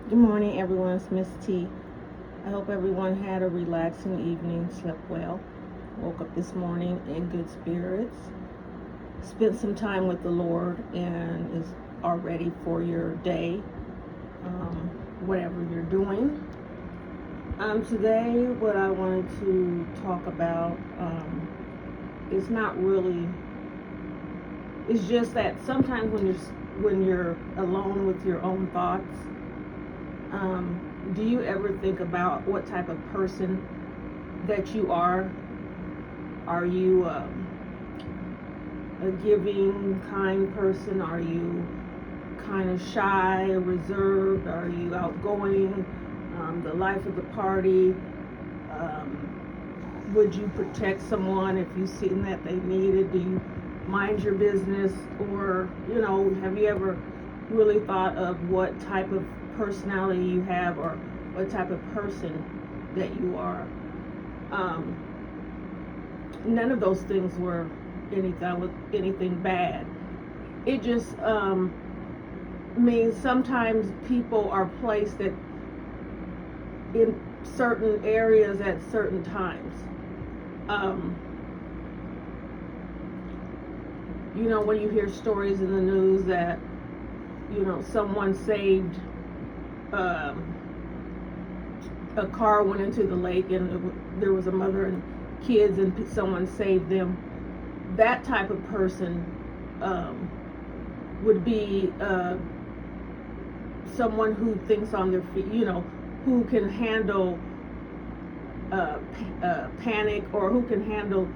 Good morning, everyone. It's Miss T. I hope everyone had a relaxing evening, slept well, woke up this morning in good spirits, spent some time with the Lord, and are ready for your day, whatever you're doing. Today, what I wanted to talk about is not really. It's just that sometimes when you're alone with your own thoughts, do you ever think about what type of person that you are? Are you a giving, kind person? Are you kind of shy, reserved? Are you outgoing, the life of the party? Would you protect someone if you seen that they needed? Do you mind your business? Or, have you ever really thought of what type of personality you have or what type of person that you are? Um, None of those things were anything bad. It just means sometimes people are placed in certain areas at certain times. Um, when you hear stories in the news that someone saved, um, a car went into the lake and there was a mother and kids and someone saved them. That type of person would be someone who thinks on their feet, who can handle panic, or who can handle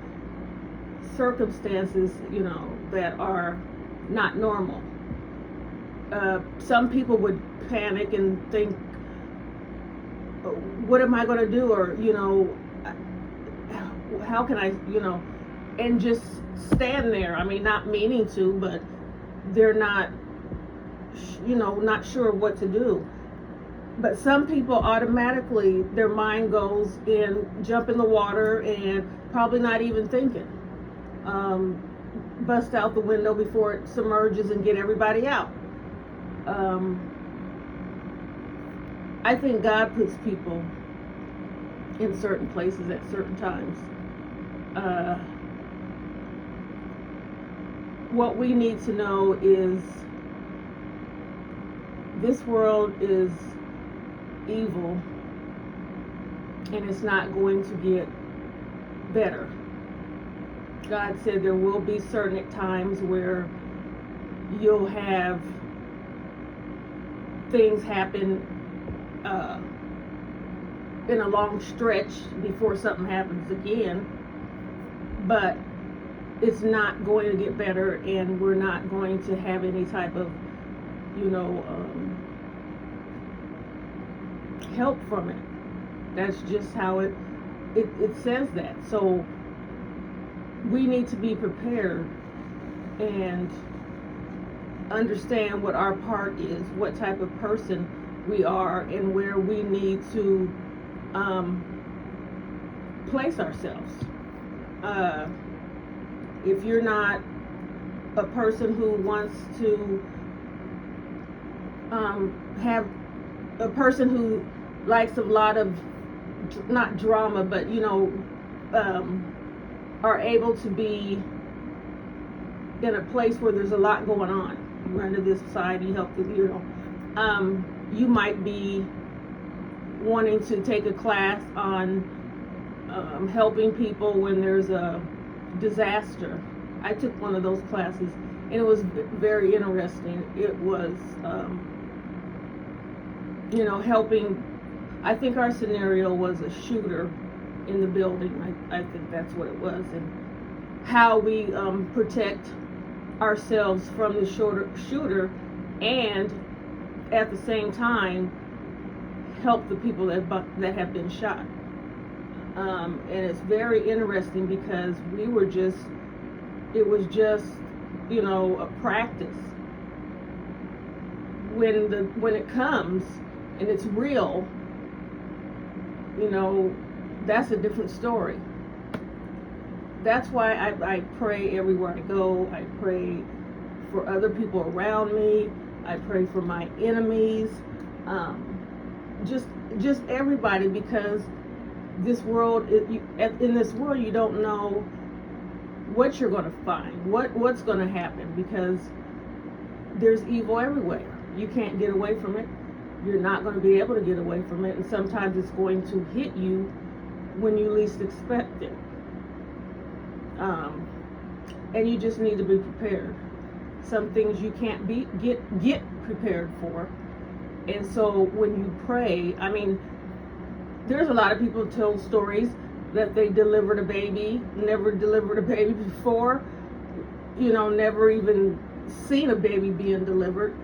circumstances, that are not normal. Some people would panic and think, what am I going to do? Or, how can I, and just stand there. I mean, not meaning to, but they're not, not sure what to do. But some people automatically, their mind goes and jump in the water and probably not even thinking. Bust out the window before it submerges and get everybody out. Um, I think God puts people in certain places at certain times. Uh, what we need to know is this world is evil and it's not going to get better. God said there will be certain times where you'll have things happen in a long stretch before something happens again, but it's not going to get better, and we're not going to have any type of help from it. That's just how it says that. So we need to be prepared and understand what our part is, what type of person we are, and where we need to place ourselves. If you're not a person who wants to have a person who likes a lot of, not drama, but are able to be in a place where there's a lot going on. You run to this side, you help the, you might be wanting to take a class on helping people when there's a disaster. I took one of those classes and it was very interesting. It was, helping. I think our scenario was a shooter in the building. I think that's what it was, and how we protect ourselves from the shooter, and at the same time help the people that have been shot. And it's very interesting because it was just a practice. When it comes and it's real, that's a different story. That's why I pray everywhere I go. I pray for other people around me. I pray for my enemies. Just everybody, because this world, in this world, you don't know what you're going to find, what's going to happen, because there's evil everywhere. You can't get away from it. You're not going to be able to get away from it, and sometimes it's going to hit you when you least expect it. And you just need to be prepared. Some things you can't get prepared for. And so when you pray, I mean, there's a lot of people who tell stories that they delivered a baby, never delivered a baby before, never even seen a baby being delivered,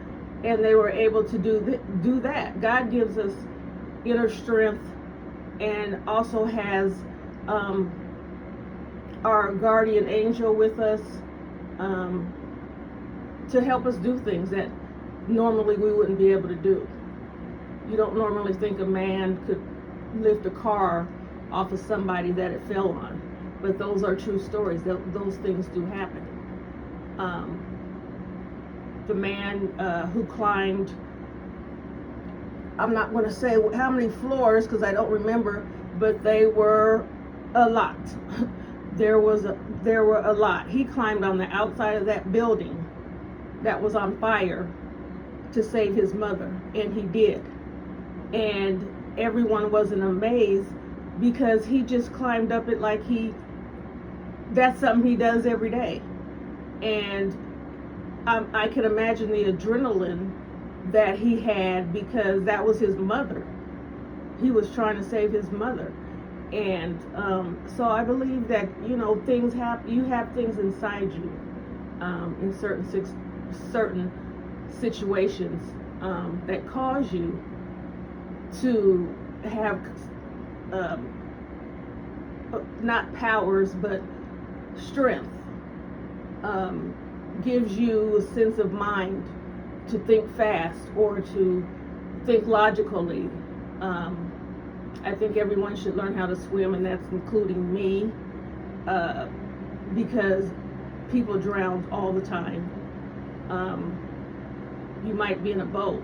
and they were able to do that. God gives us inner strength, and also has our guardian angel with us to help us do things that normally we wouldn't be able to do. You don't normally think a man could lift a car off of somebody that it fell on, but those are true stories. Those things do happen. The man who climbed, I'm not going to say how many floors because I don't remember, but they were a lot. There were a lot. He climbed on the outside of that building that was on fire to save his mother, and he did. And everyone wasn't amazed because he just climbed up it like that's something he does every day. And I can imagine the adrenaline that he had, because that was his mother. He was trying to save his mother. And so I believe that, things happen. You have things inside you in certain situations that cause you to have not powers, but strength. Gives you a sense of mind to think fast or to think logically. I think everyone should learn how to swim, and that's including me, because people drown all the time. You might be in a boat,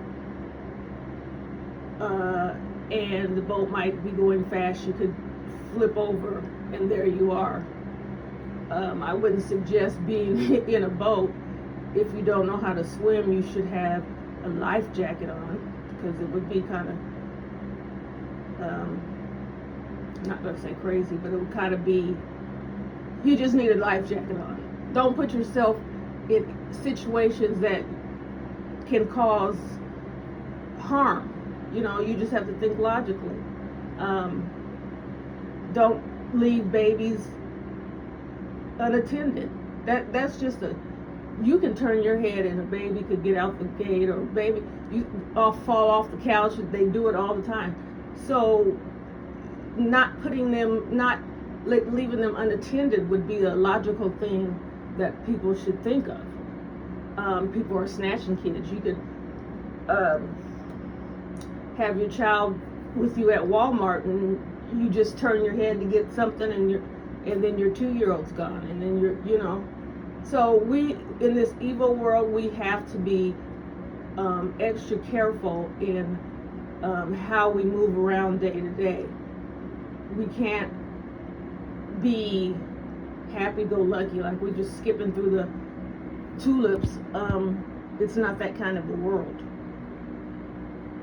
and the boat might be going fast. You could flip over, and there you are. I wouldn't suggest being in a boat. If you don't know how to swim, you should have a life jacket on, because it would be kind of, not going to say crazy, but it would kind of be, you just need a life jacket on. Don't put yourself in situations that can cause harm. You just have to think logically. Don't leave babies unattended. That's just you can turn your head and a baby could get out the gate, or you all fall off the couch. They do it all the time. So not leaving them unattended would be a logical thing that people should think of. People are snatching kids. You could have your child with you at Walmart, and you just turn your head to get something, and then your 2-year-old's gone, and then So we, in this evil world, we have to be extra careful in how we move around day to day. We can't be happy-go-lucky, like we're just skipping through the tulips. It's not that kind of a world,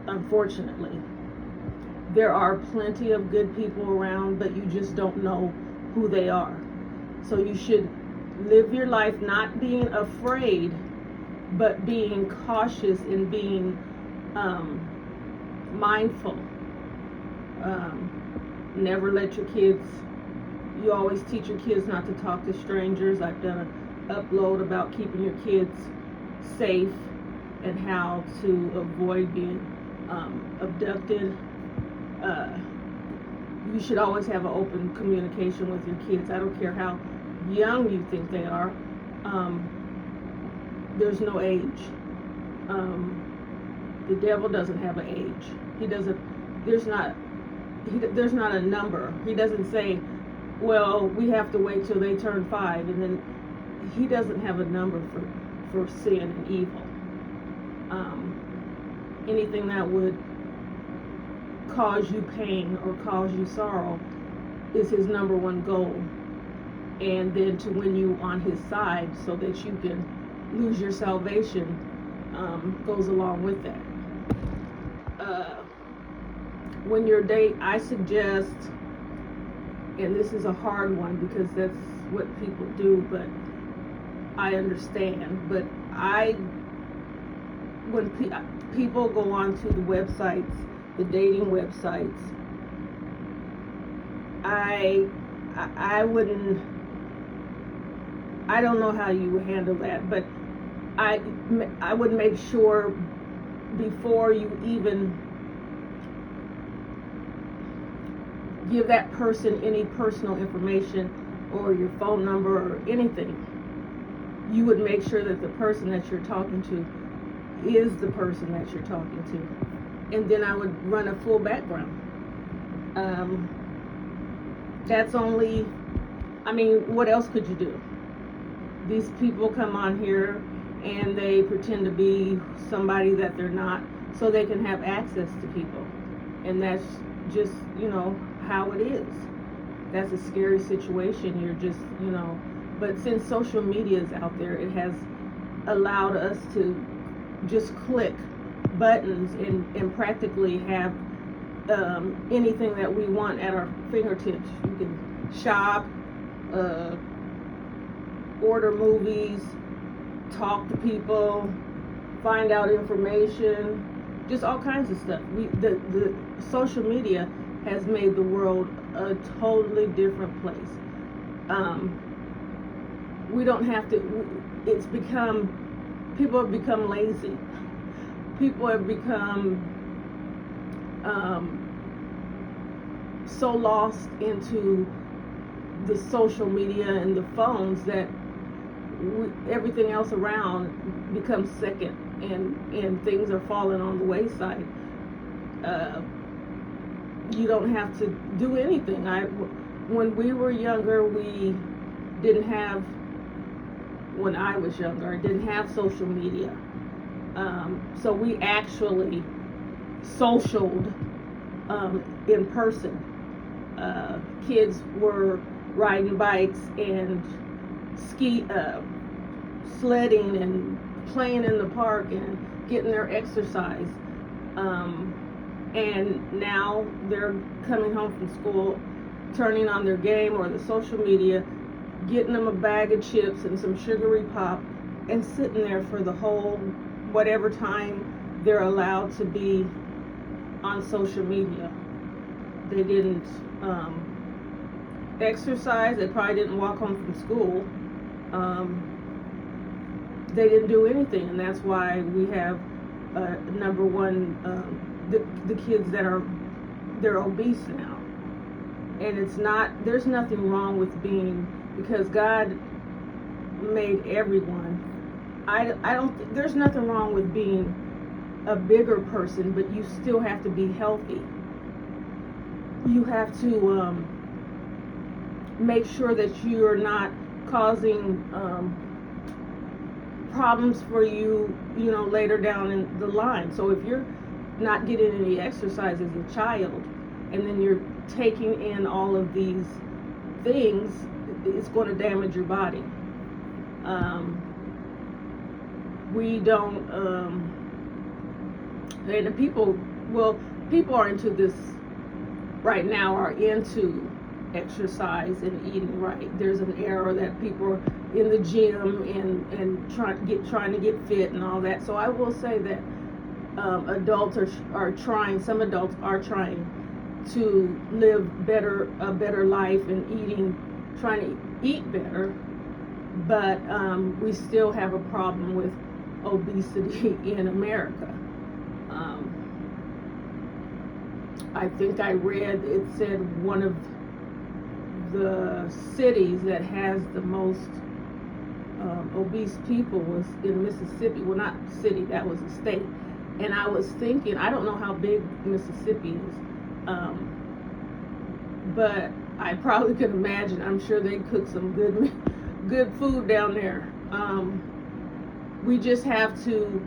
unfortunately. There are plenty of good people around, but you just don't know who they are. So you should live your life not being afraid, but being cautious and being mindful. Never let your kids, you always teach your kids not to talk to strangers. I've done an upload about keeping your kids safe and how to avoid being abducted. You should always have an open communication with your kids. I don't care how young you think they are. There's no age. The devil doesn't have an age. There's not a number. He doesn't say, well, we have to wait till they turn 5, and then he doesn't have a number for sin and evil. Anything that would cause you pain or cause you sorrow is his number one goal. And then to win you on his side so that you can lose your salvation goes along with that. When you're dating, I suggest, and this is a hard one because that's what people do, but I understand. But when people go onto the websites, the dating websites, I wouldn't. I don't know how you would handle that, but I would make sure before you even give that person any personal information or your phone number or anything, you would make sure that the person that you're talking to is the person that you're talking to. And then I would run a full background. That's only, what else could you do? These people come on here and they pretend to be somebody that they're not so they can have access to people. And that's just, how it is. That's a scary situation. You're just, but since social media is out there, it has allowed us to just click buttons and practically have anything that we want at our fingertips. You can shop, order movies, talk to people, find out information, just all kinds of stuff. The social media has made the world a totally different place. We don't have to, people have become lazy. People have become so lost into the social media and the phones that everything else around becomes second, and things are falling on the wayside. You don't have to do anything. When we were younger, when I was younger, I didn't have social media. So we actually socialed in person. Kids were riding bikes and sledding and playing in the park and getting their exercise. And now they're coming home from school, turning on their game or the social media, getting them a bag of chips and some sugary pop, and sitting there for the whole whatever time they're allowed to be on social media. They didn't exercise. They probably didn't walk home from school. They didn't do anything, and that's why we have number one, the kids they're obese now. And there's nothing wrong with because God made everyone. There's nothing wrong with being a bigger person, but you still have to be healthy. You have to make sure that you're not causing problems for you, later down in the line. So if you're not getting any exercise as a child, and then you're taking in all of these things, it's going to damage your body. We don't, and people are into this right now, are into exercise and eating right. There's an era that people are in the gym and trying to get fit and all that. So I will say that some adults are trying to live a better life and trying to eat better, but we still have a problem with obesity in America. I think I read it said one of the cities that has the most obese people was in Mississippi. Well, not city, that was a state. And I was thinking, I don't know how big Mississippi is, but I probably could imagine. I'm sure they cook some good food down there. We just have to,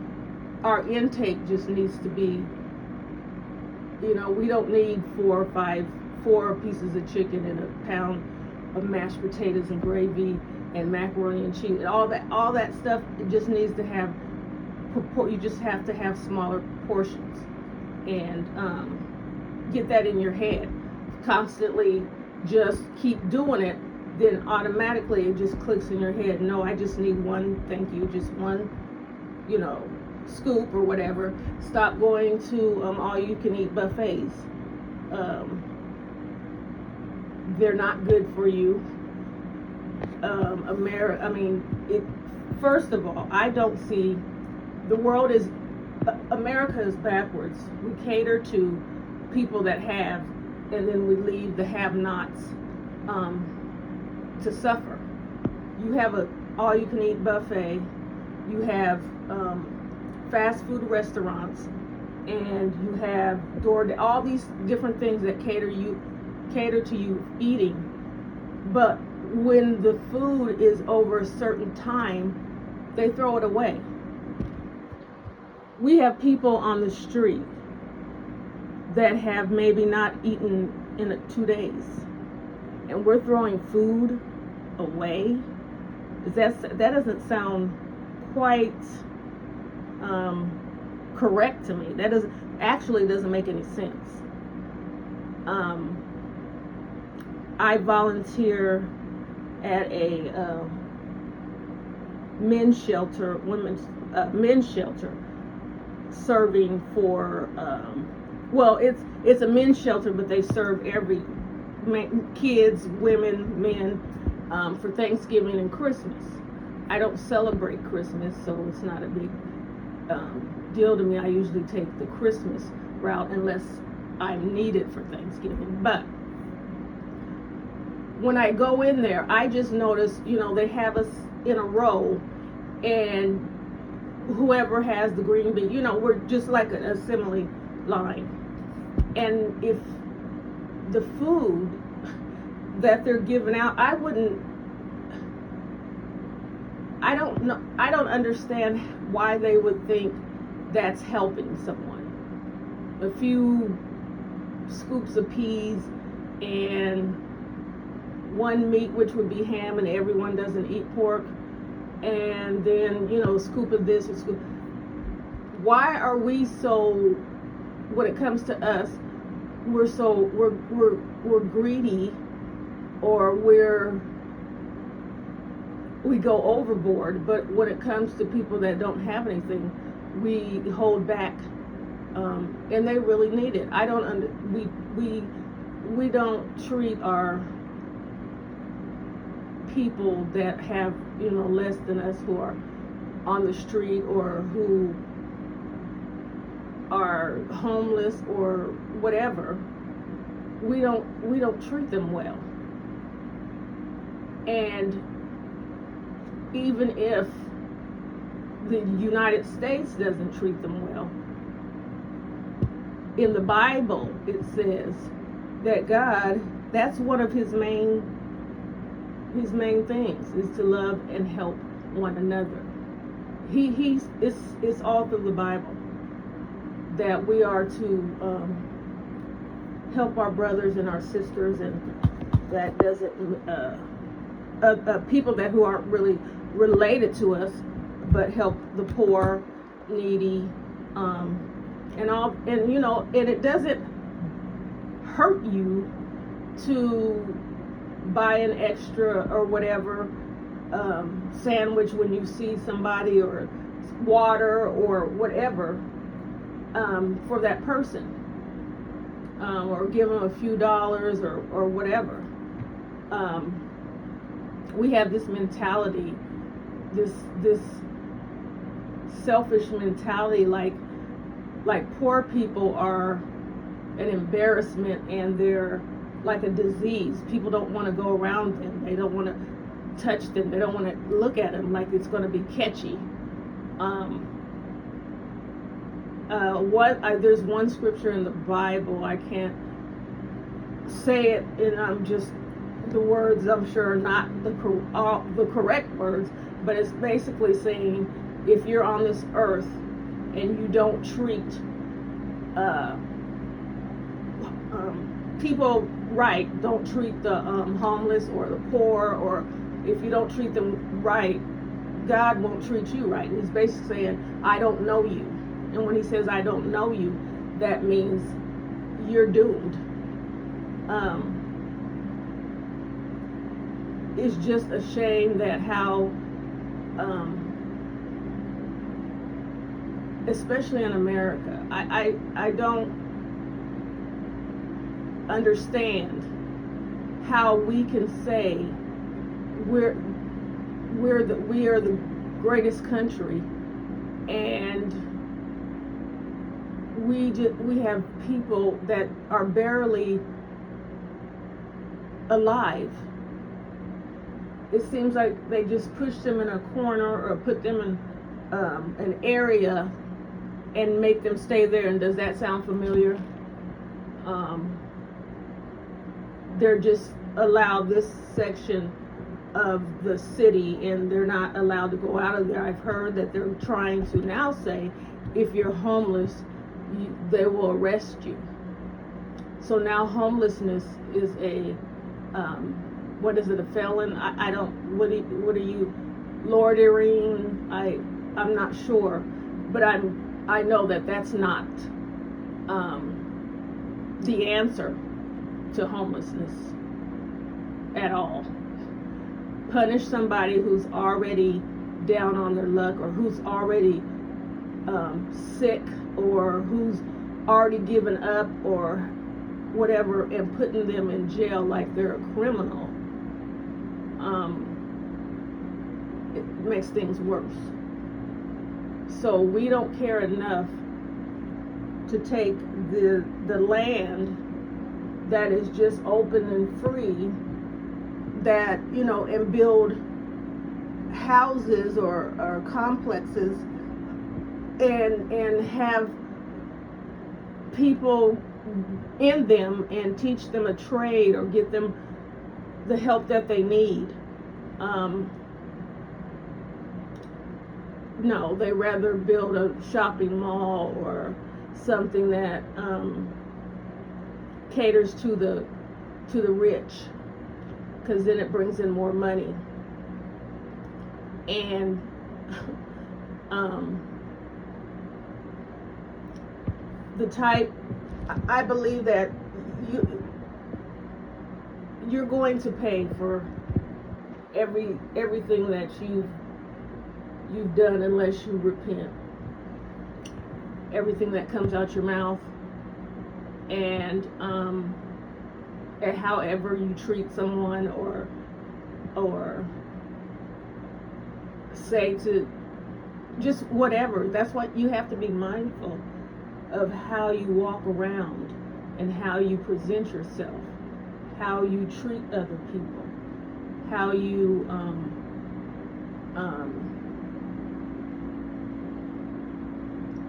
our intake just needs to be You know, we don't need 4 pieces of chicken and a pound of mashed potatoes and gravy and macaroni and cheese. All that stuff, it just needs to have, you just have to have smaller portions. And get that in your head. Constantly just keep doing it, then automatically it just clicks in your head. No, I just need one, thank you, just one, scoop or whatever. Stop going to all you can eat buffets. They're not good for you. First of all, I don't see, America is backwards. We cater to people that have, and then we leave the have-nots to suffer. You have a all-you-can-eat buffet. You have fast food restaurants, and you have all these different things that cater to you eating. But when the food is over a certain time, they throw it away. We have people on the street that have maybe not eaten in 2 days, and we're throwing food away. That doesn't sound quite correct to me. That doesn't make any sense. I volunteer at a men's shelter, men's shelter, serving for it's a men's shelter, but they serve every kids, women, men, for Thanksgiving and Christmas. I don't celebrate Christmas, so it's not a big deal to me. I usually take the Christmas route unless I'm needed for Thanksgiving. But when I go in there, I just notice, they have us in a row, and whoever has the green bean, we're just like an assembly line. And if the food that they're giving out, I don't understand why they would think that's helping someone. A few scoops of peas and one meat, which would be ham, and everyone doesn't eat pork, and then a scoop of this, a scoop. Why are we so, when it comes to us, we're greedy, or we go overboard, but when it comes to people that don't have anything, we hold back, and they really need it. We don't treat our people that have less than us, who are on the street or who are homeless or whatever. We don't treat them well. And even if the United States doesn't treat them well, in the Bible it says that God, that's one of his main things, is to love and help one another. It's all through the Bible that we are to help our brothers and our sisters, and that doesn't people who aren't really related to us, but help the poor, needy, and it doesn't hurt you to buy an extra or whatever sandwich when you see somebody, or water or whatever, for that person, or give them a few dollars or whatever. We have this mentality, this selfish mentality, like poor people are an embarrassment, and they're like a disease. People don't want to go around them. They don't want to touch them. They don't want to look at them, like it's going to be catchy. There's one scripture in the Bible, I can't say it, and the words I'm sure are not the correct words, but it's basically saying, if you're on this earth and you don't treat people, right, don't treat the homeless or the poor, or if you don't treat them right, God won't treat you right. He's basically saying, I don't know you. And when he says, I don't know you, that means you're doomed. It's just a shame that how, especially in America, I don't understand how we can say we are the greatest country, and we have people that are barely alive. It seems like they just push them in a corner or put them in an area and make them stay there. And does that sound familiar? They're just allowed this section of the city, and they're not allowed to go out of there. I've heard that they're trying to now say, if you're homeless, they will arrest you. So now homelessness is a what is it, a felon? I don't, what are you, loitering? I'm not sure, but I know that that's not the answer to homelessness at all. Punish somebody who's already down on their luck, or who's already sick, or who's already given up, or whatever, and putting them in jail like they're a criminal. It makes things worse. So we don't care enough to take the land that is just open and free, that, you know, and build houses or complexes, and have people in them and teach them a trade or get them the help that they need. No, they rather build a shopping mall or something that caters to the rich, because then it brings in more money. And the type, I believe that you're going to pay for everything that you've done, unless you repent. Everything that comes out your mouth, and however you treat someone, or say to, just whatever. That's what you have to be mindful of, how you walk around and how you present yourself, how you treat other people, how you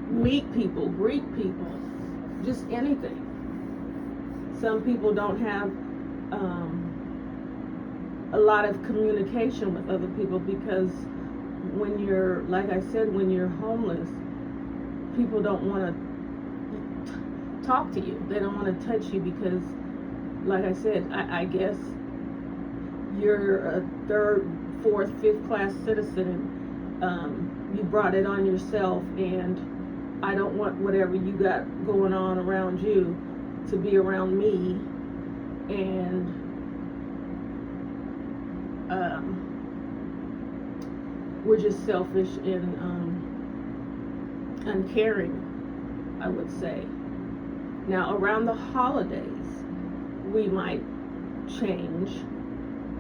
meet people, greet people, just anything. Some people don't have a lot of communication with other people, because when you're, like I said, when you're homeless, people don't want to talk to you. They don't want to touch you, because, like I said, I guess you're a third, fourth, fifth class citizen, and you brought it on yourself, and I don't want whatever you got going on around you to be around me. And we're just selfish and uncaring, I would say. Now, around the holidays, we might change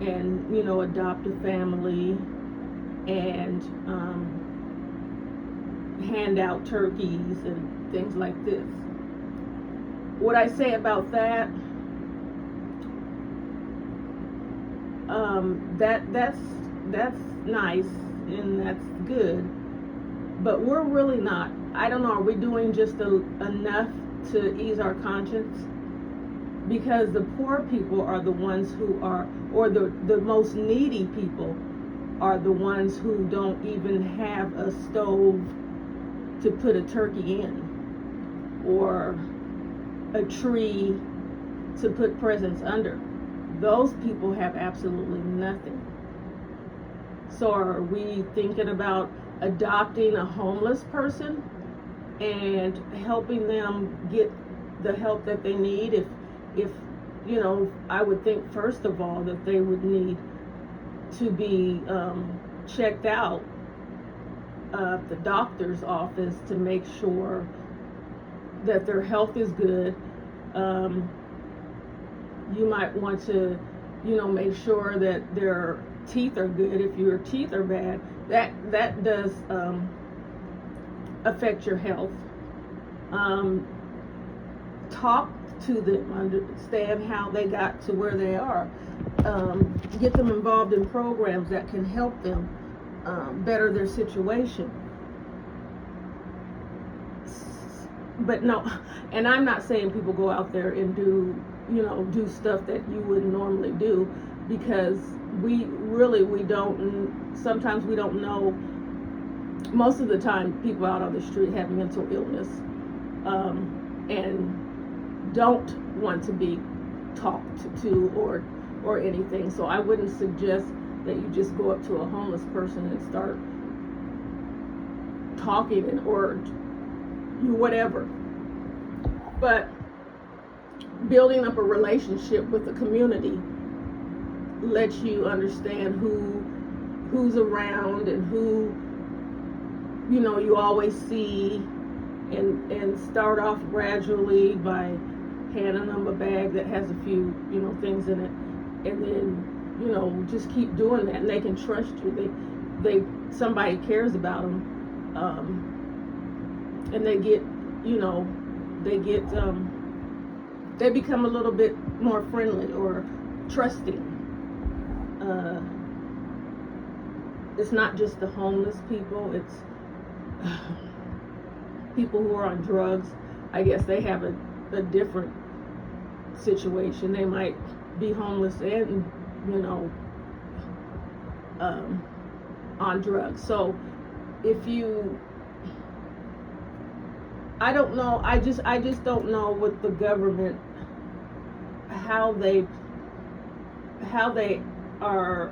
and, you know, adopt a family and hand out turkeys and things like this. What I say about that, that's nice and that's good, but we're really not. I don't know. Are we doing just enough to ease our conscience? Because the poor people are the ones who are, or the most needy people are the ones who don't even have a stove to put a turkey in, or a tree to put presents under. Those people have absolutely nothing. So are we thinking about adopting a homeless person and helping them get the help that they need? If I would think first of all that they would need to be checked out at the doctor's office to make sure that their health is good. You might want to, make sure that their teeth are good. If your teeth are bad, that does affect your health. Talk to them, understand how they got to where they are. Get them involved in programs that can help them better their situation. But no, and I'm not saying people go out there and do stuff that you wouldn't normally do, because sometimes we don't know. Most of the time people out on the street have mental illness and don't want to be talked to or anything. So I wouldn't suggest that you just go up to a homeless person and start talking or whatever. But building up a relationship with the community lets you understand who's around and who you always see, and start off gradually by handing them a bag that has a few things in it, and then just keep doing that, and they can trust you. Somebody cares about them, and they become a little bit more friendly or trusting. It's not just the homeless people, it's people who are on drugs. I guess they have a different situation. They might be homeless and on drugs. So I don't know, I just don't know what the government, how they are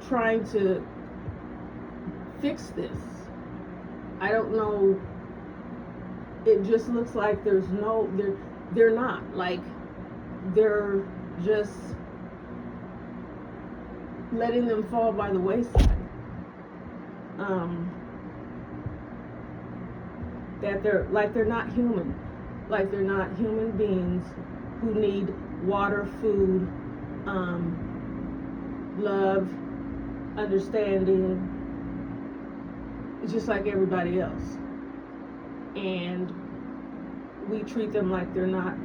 trying to fix this. I don't know. It just looks like they're not, like they're just letting them fall by the wayside. That they're not human, like they're not human beings who need water, food, love, understanding, just like everybody else. And we treat them like they're not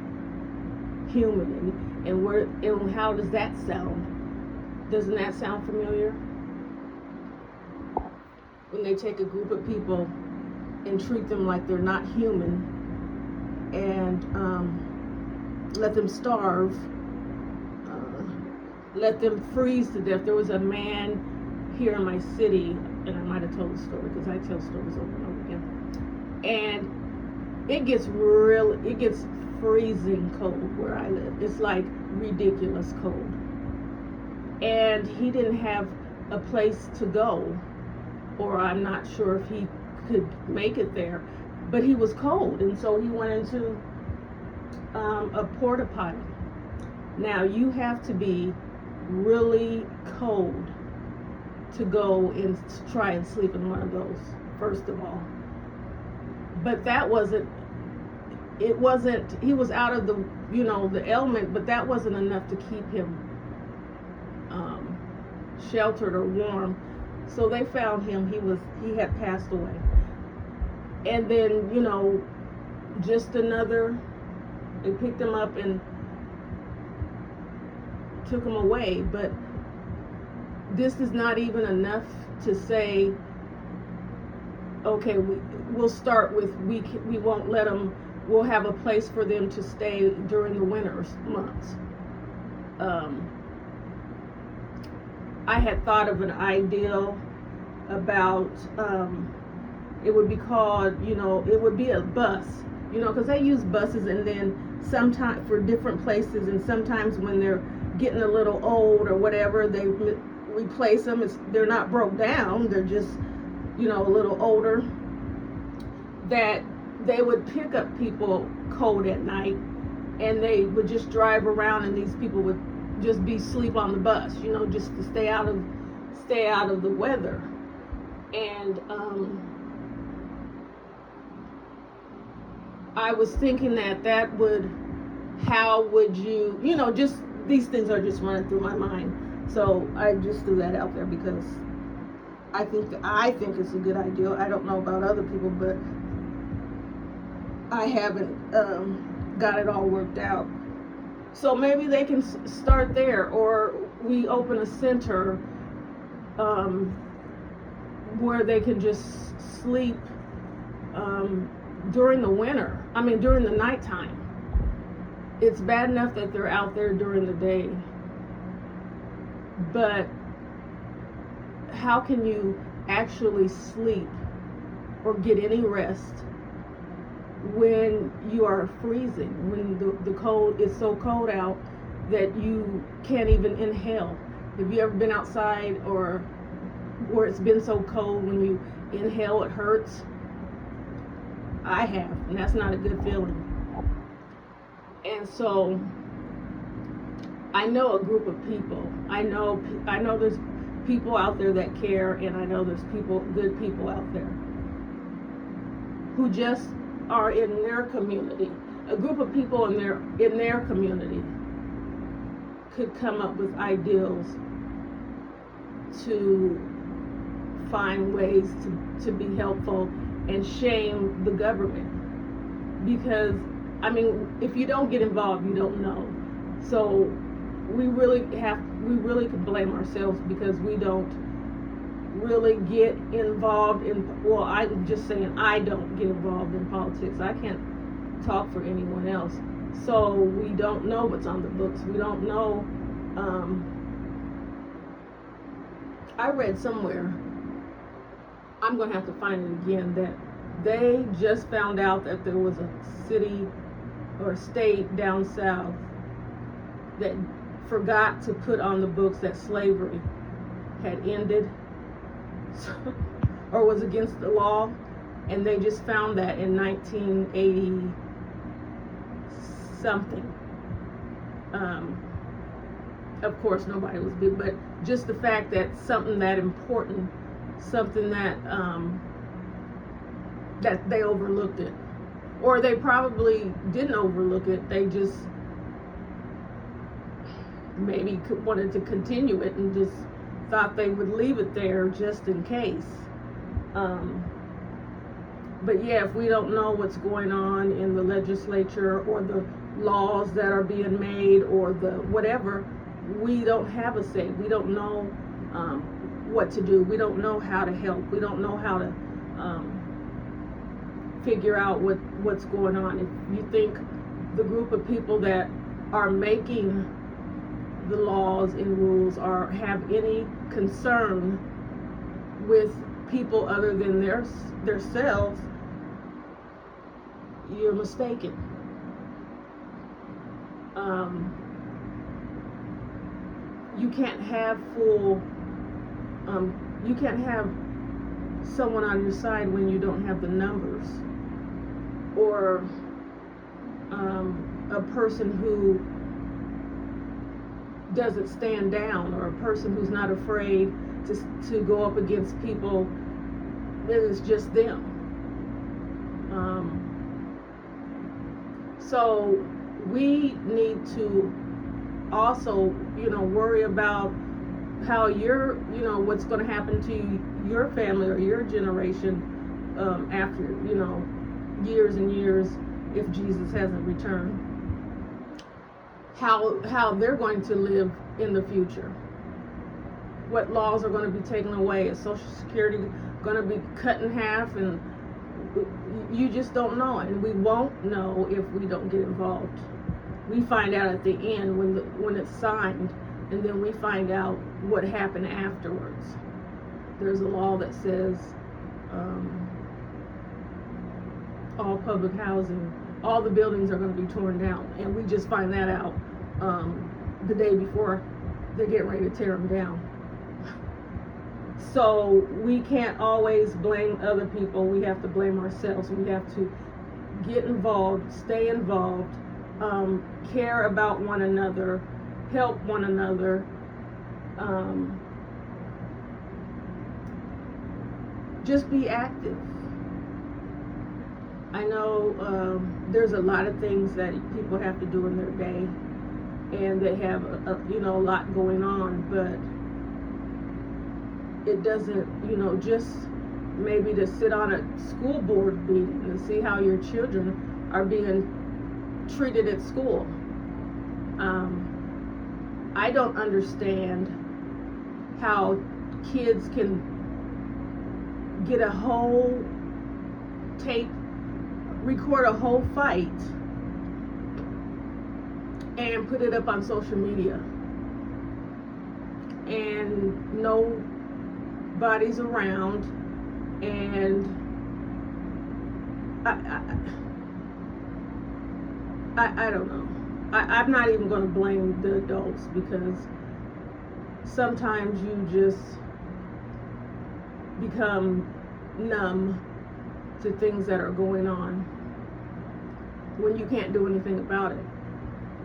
human. And how does that sound? Doesn't that sound familiar? When they take a group of people and treat them like they're not human, and let them starve, let them freeze to death. There was a man here in my city, and I might have told the story because I tell stories over and over again, and it gets freezing cold where I live. It's like ridiculous cold, and he didn't have a place to go, or I'm not sure if he could make it there, but he was cold, and so he went into a porta potty. Now you have to be really cold to go and try and sleep in one of those, first of all. But he was out of the element, but that wasn't enough to keep him sheltered or warm. So they found him, he had passed away. And then, they picked him up and took him away. But this is not even enough to say, okay, we'll start with, we won't let them, we'll have a place for them to stay during the winter months. I had thought of an ideal about, it would be called, it would be a bus, because they use buses, and then sometimes for different places, and sometimes when they're getting a little old or whatever, they replace them. They're not broke down, they're just, a little older, that they would pick up people cold at night, and they would just drive around, and these people would just be asleep on the bus, just to stay out of the weather. And I was thinking how would you, just these things are just running through my mind. So I just threw that out there because I think it's a good idea. I don't know about other people, but I haven't got it all worked out. So maybe they can start there, or we open a center where they can just sleep during the winter. During the nighttime. It's bad enough that they're out there during the day, but how can you actually sleep or get any rest when you are freezing, when the cold is so cold out that you can't even inhale? Have you ever been outside or where it's been so cold when you inhale it hurts? I have, and that's not a good feeling. And so I know a group of people. I know there's people out there that care, and I know there's good people out there who just are in their community. A group of people in their community could come up with ideals to find ways to be helpful and shame the government. Because if you don't get involved, you don't know. So we really can blame ourselves because we don't really get involved I'm just saying, I don't get involved in politics. I can't talk for anyone else. So we don't know what's on the books. We don't know. I read somewhere, I'm going to have to find it again, that they just found out that there was a city or state down south that forgot to put on the books that slavery had ended or was against the law, and they just found that in 1980 something. Of course nobody was big, but just the fact that something that important, something that that they overlooked it, or they probably didn't overlook it, they just maybe wanted to continue it and just thought they would leave it there just in case. But yeah, if we don't know what's going on in the legislature or the laws that are being made or the whatever, we don't have a say. We don't know what to do. We don't know how to help. We don't know how to figure out what's going on. If you think the group of people that are making the laws and rules have any concern with people other than themselves, you're mistaken. You can't have you can't have someone on your side when you don't have the numbers, or a person who doesn't stand down, or a person who's not afraid to go up against people that is just them. So we need to also, worry about how what's going to happen to your family or your generation after, years and years, if Jesus hasn't returned. How they're going to live in the future. What laws are going to be taken away? Is Social Security going to be cut in half? And you just don't know, and we won't know if we don't get involved. We find out at the end when it's signed, and then we find out what happened afterwards. There's a law that says all public housing all the buildings are going to be torn down, and we just find that out the day before they're getting ready to tear them down. So we can't always blame other people. We have to blame ourselves. We have to get involved, stay involved, care about one another, help one another. Just be active. I know there's a lot of things that people have to do in their day, and they have a lot going on, but it doesn't, just maybe to sit on a school board meeting and see how your children are being treated at school. I don't understand how kids can get a whole tape, record a whole fight, and put it up on social media, and nobody's around, and I don't know. I'm not even going to blame the adults, because sometimes you just become numb to things that are going on when you can't do anything about it.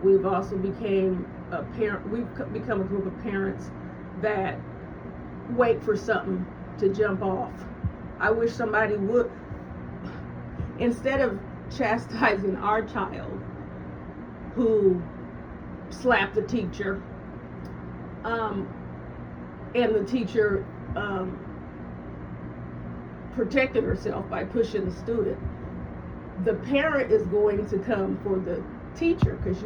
We've also become a group of parents that wait for something to jump off. I wish somebody would, instead of chastising our child who slapped the teacher, and the teacher protected herself by pushing the student, the parent is going to come for the teacher because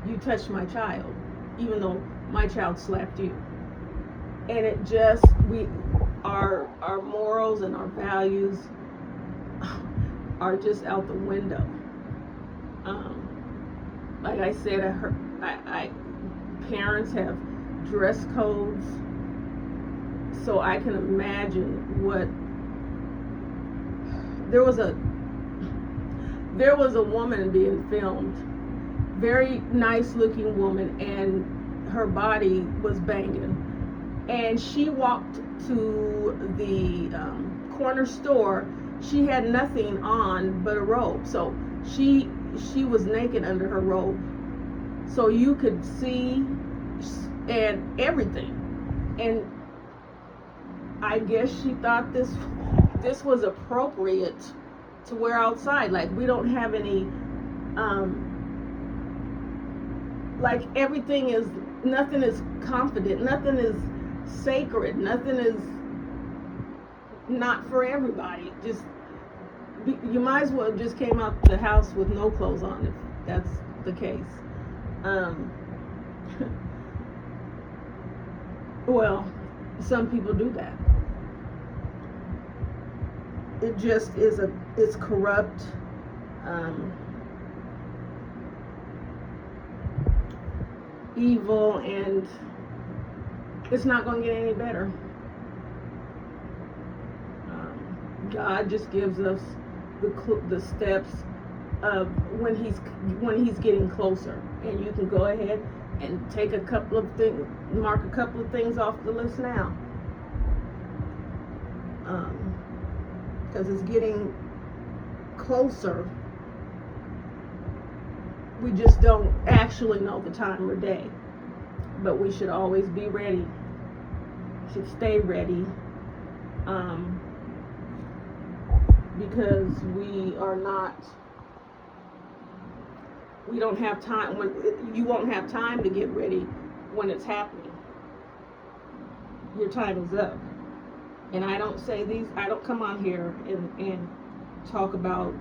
you touched my child, even though my child slapped you. And it just, our morals and our values are just out the window. Like I said, parents have dress codes, so I can imagine what. There was a woman being filmed, very nice looking woman, and her body was banging, and she walked to the corner store. She had nothing on but a robe, so she was naked under her robe, so you could see and everything. And I guess she thought this was appropriate to wear outside. Like, we don't have any like, nothing is confident, nothing is sacred, nothing is not for everybody. You might as well have just came out the house with no clothes on, if that's the case. Well, some people do that. It just it's corrupt. Evil, and it's not going to get any better. God just gives us the steps of when he's getting closer, and you can go ahead and take mark a couple of things off the list now, because it's getting closer. We just don't actually know the time or day, but we should always be ready. Should stay ready, because we don't have time. You won't have time to get ready when it's happening. Your time is up. And I don't come on here and talk about,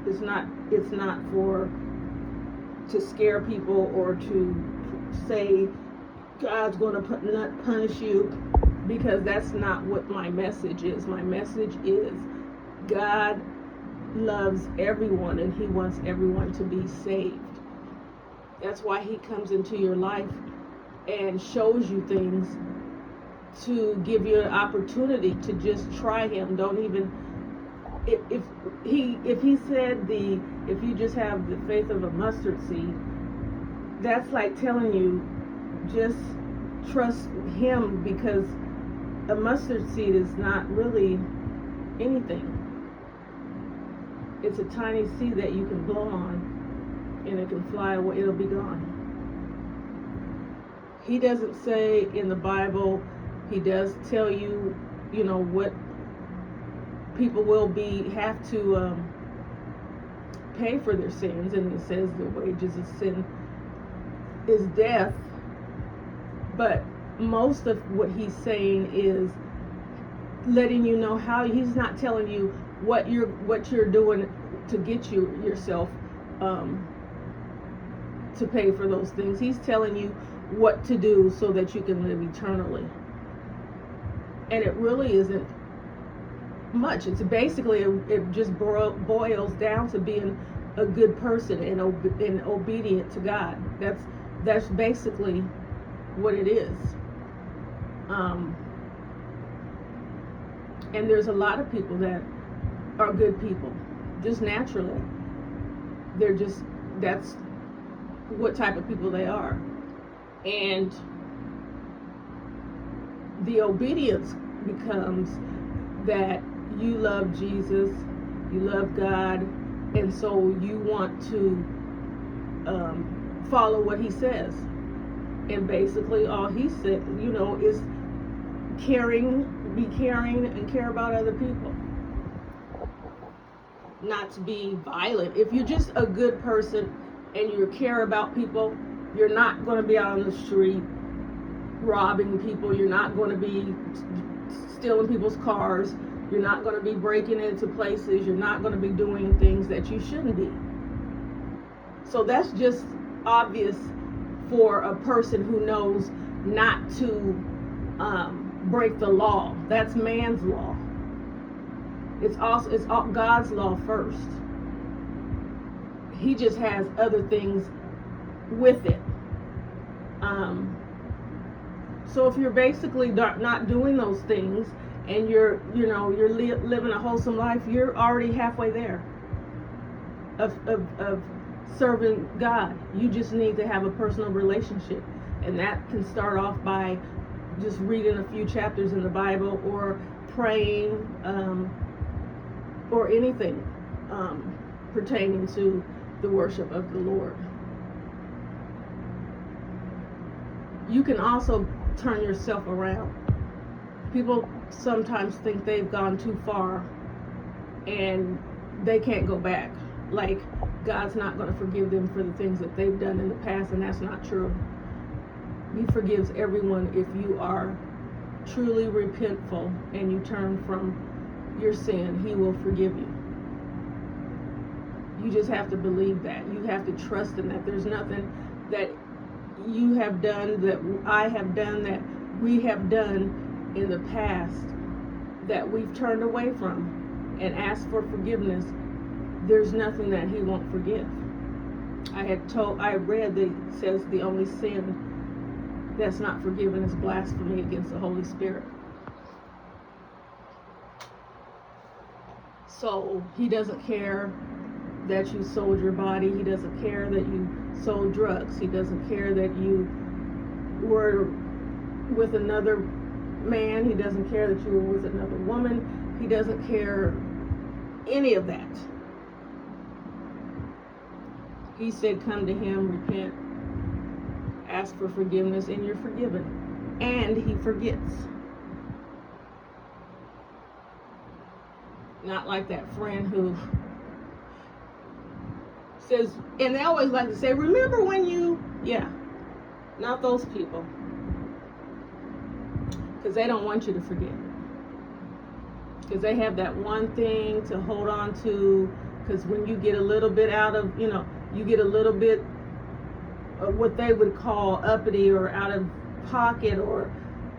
it's not for to scare people or to say God's going to punish you, because that's not what my message is. My message is God loves everyone, and he wants everyone to be saved. That's why he comes into your life and shows you things, to give you an opportunity to just try him. Don't even, if he said the if you just have the faith of a mustard seed, that's like telling you just trust him, because a mustard seed is not really anything. It's a tiny seed that you can blow on and it can fly away, it'll be gone. He doesn't say in the Bible, he does tell you, what people will have to pay for their sins, and he says the wages of sin is death. But most of what he's saying is letting you know how. He's not telling you what you're doing to get yourself to pay for those things. He's telling you what to do so that you can live eternally. And it really isn't much. It's basically, it just boils down to being a good person and obedient to God. That's basically what it is. And there's a lot of people that are good people, just naturally. That's what type of people they are. And the obedience becomes that you love Jesus, you love God, and so you want to follow what he says. And basically all he said, is be caring and care about other people. Not to be violent. If you're just a good person and you care about people, you're not going to be out on the street robbing people. You're not going to be stealing people's cars. You're not going to be breaking into places. You're not going to be doing things that you shouldn't be. So that's just obvious for a person who knows not to break the law. That's man's law. It's God's law first. He just has other things with it. So if you're basically not doing those things, and you're living a wholesome life, you're already halfway there of serving God. You just need to have a personal relationship, and that can start off by just reading a few chapters in the Bible, or praying, or anything pertaining to the worship of the Lord. You can also turn yourself around. People sometimes think they've gone too far and they can't go back. Like God's not going to forgive them for the things that they've done in the past, and that's not true. He forgives everyone if you are truly repentful and you turn from your sin. He will forgive you. You just have to believe that. You have to trust in that. There's nothing that you have done, that I have done, that we have done in the past that we've turned away from and asked for forgiveness. There's nothing that he won't forgive. I read that it says the only sin that's not forgiven is blasphemy against the Holy Spirit. So he doesn't care that you sold your body. He doesn't care that you sold drugs. He doesn't care that you were with another man. He doesn't care that you were with another woman. He doesn't care any of that. He said, come to him, repent, ask for forgiveness, and you're forgiven. And he forgets. Not like that friend who says, and they always like to say, remember when you, not those people. Because they don't want you to forget. Because they have that one thing to hold on to. Because when you get a little bit out of, you get a little bit of what they would call uppity or out of pocket or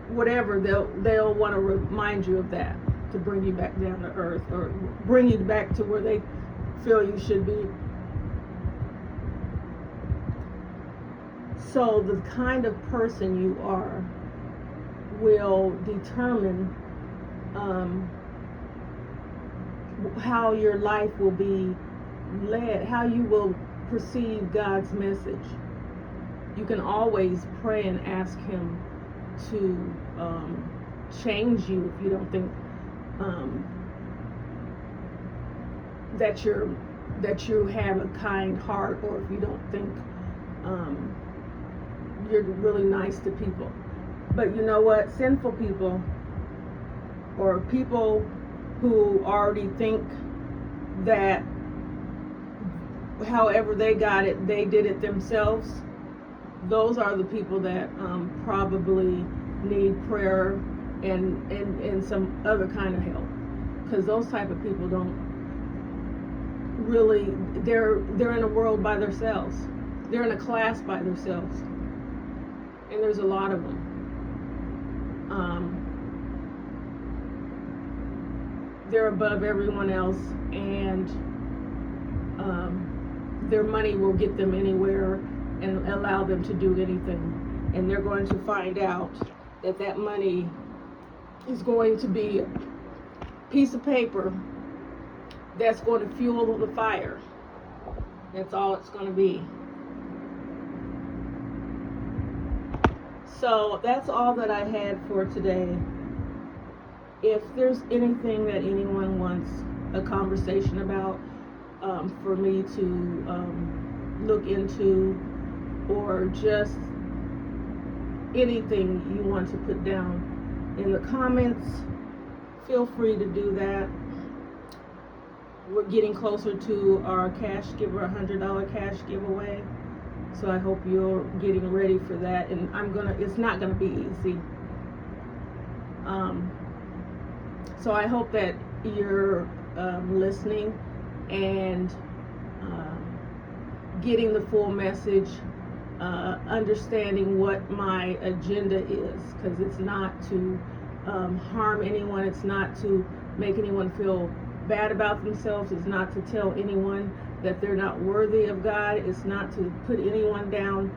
whatever, they'll want to remind you of that to bring you back down to earth, or bring you back to where they feel you should be. So the kind of person you are will determine how your life will be led, how you will perceive God's message. You can always pray and ask Him to change you if you don't think that you have a kind heart, or if you don't think you're really nice to people. But you know what? Sinful people, or people who already think that however they got it, they did it themselves, those are the people that probably need prayer and some other kind of help, because those type of people don't really, they're in a world by themselves, they're in a class by themselves, and there's a lot of them. They're above everyone else, and their money will get them anywhere and allow them to do anything, and they're going to find out that that money is going to be a piece of paper that's going to fuel the fire. That's all it's going to be. So that's all that I had for today. If there's anything that anyone wants a conversation about, for me to look into, or just anything you want to put down in the comments, feel free to do that. We're getting closer to our cash giver, $100 cash giveaway. So I hope you're getting ready for that. And it's not gonna be easy. So I hope that you're listening and getting the full message, understanding what my agenda is, because it's not to harm anyone, it's not to make anyone feel bad about themselves, it's not to tell anyone that they're not worthy of God, it's not to put anyone down,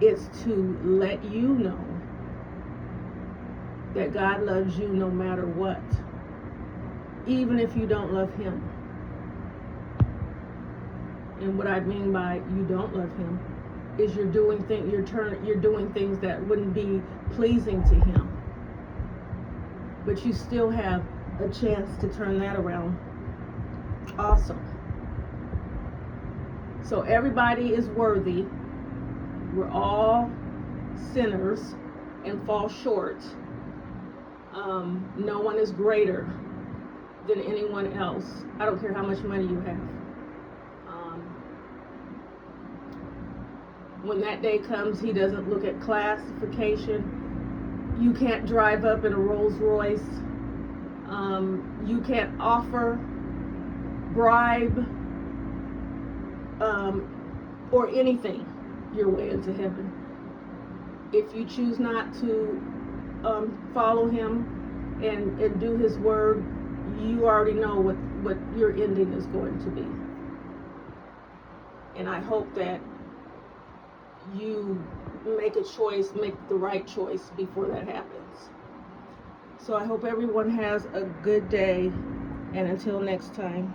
it's to let you know that God loves you no matter what, even if you don't love Him. And what I mean by you don't love Him is you're doing things that wouldn't be pleasing to Him, but you still have a chance to turn that around. Awesome. So everybody is worthy. We're all sinners and fall short. No one is greater than anyone else. I don't care how much money you have. When that day comes, He doesn't look at classification. You can't drive up in a Rolls Royce. You can't offer, bribe, or anything your way into heaven. If you choose not to follow Him and do His word, you already know what your ending is going to be. And I hope that you make the right choice before that happens. So I hope everyone has a good day, and until next time.